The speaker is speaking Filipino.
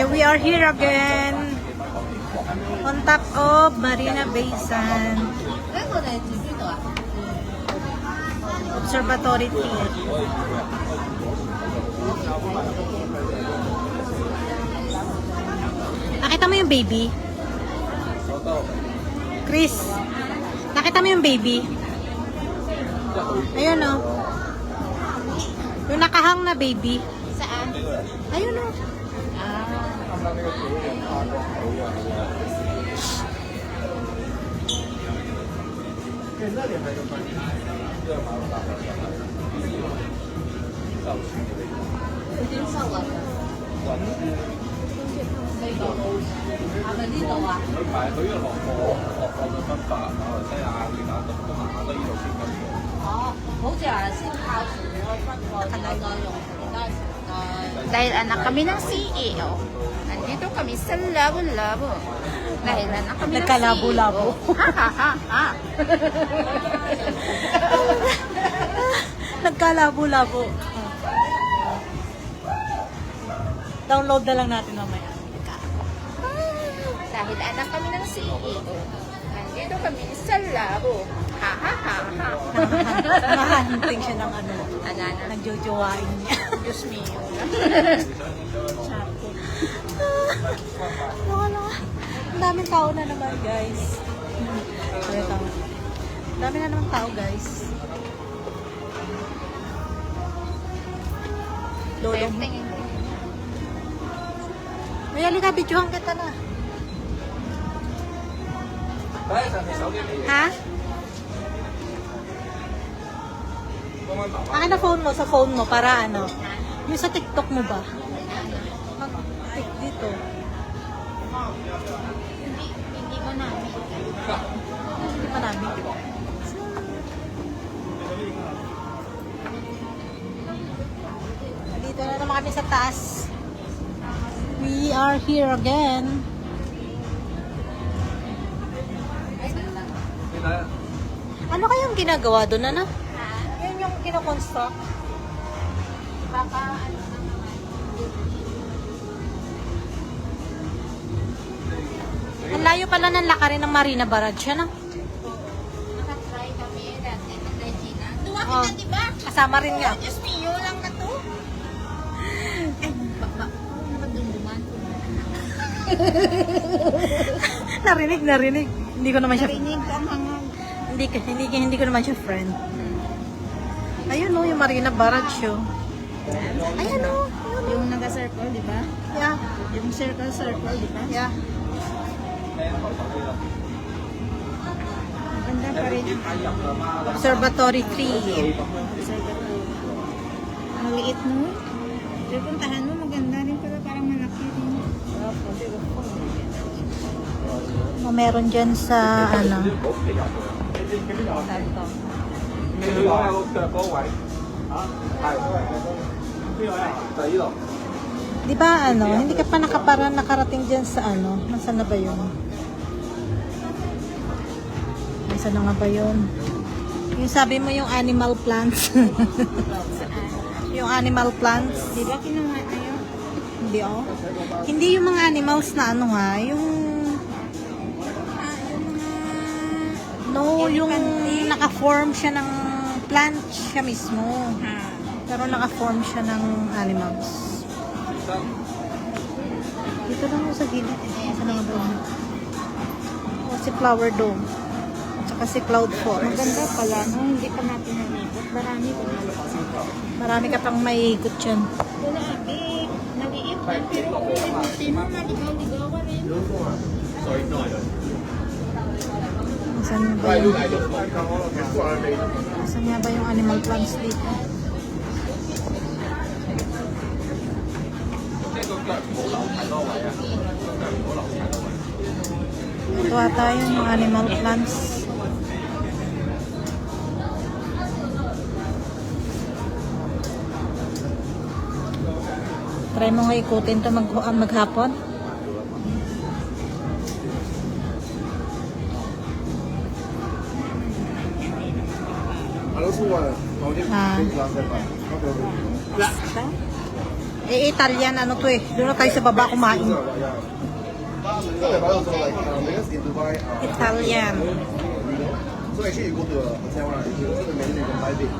Okay, we are here again on top of Marina Bay Sands Observatory Theater. Nakita mo yung baby? Chris, nakita mo yung baby? Ayun o. Yung nakahang na baby. Saan? Ayun o. Dahil anak kami ng CEO. Nandito kami sa labo-labo. Dahil anak kami ng CEO. Nagkalabo-labo. Ha ha ha ha. Nagkalabo-labo. Download na lang natin mamaya. Dahil anak kami ng CEO. Nandito kami sa labo. Ha ha ha ha. Nakahanting siya ng ano. Anana. Nagjojowain niya. Diyos mio. Wala. Ang daming tao na naman, guys. Ay, tao. Ang dami na naman tao, guys. Lolong. May halika, videohan kita na. Ha? Akin na phone mo, sa phone mo, para ano? Yung sa TikTok mo ba? Mag-tik dito. Hindi mo namin. Hindi pa namin. Dito na naman kami sa taas. We are here again. Ano kayang ginagawa doon, ano? Yan yung kinoconstruct. Baka ano na naman. Ang layo pala ng lakarin ng Marina Barrage, ano? Nakatry kami dati ng Regina. Duwa Oh. kita, diba? Kasama rin nga. Diyos mio lang na to. Ay, baka madunduman. Narinig. Hindi ko naman siya, Narinig ang hangag. hindi ko naman siya friend. Ayun o, yung Marina Barrage, oh. Ayun o. Yung naka-circle, di ba? Yeah. Yung circle, di ba? Yeah. Maganda pa rin. Observatory 3. Ang liit mo. Pero puntahan mo, maganda rin pala. Parang malaki rin. Meron dyan sa, ano, di ba, ano, hindi ka pa nakarating dyan sa, ano, nasaan na ba yun? Nasaan na nga ba yun? Yung sabi mo yung animal plants. Yung animal plants. Di ba kinuha na yun? Hindi, oh. Hindi yung mga animals na ano ha, yung no, yung naka-form siya ng plant siya mismo. Pero naka-form siya ng animals. Dito lang ako sa gilid. Saan na nga ba yun? O, si Flower Dome. At saka si Cloud Forest. Maganda pala, no? Hindi pa natin nalipot. Marami pa nalipot. Marami ka pang maiikot dyan. Grabe. Naliit na, pero ulitin mo, maligaw-ligaw ka rin. Saan ba yung saan nga ba yung animal plants dito? Ito ata yung animal plants. Try mo nga ikutin ito maghapon. Eh, Italian, ano to eh. Doon na tayo sa baba kumain. Italian. So actually you go to a hotel right, you go to the menu, you can buy bed.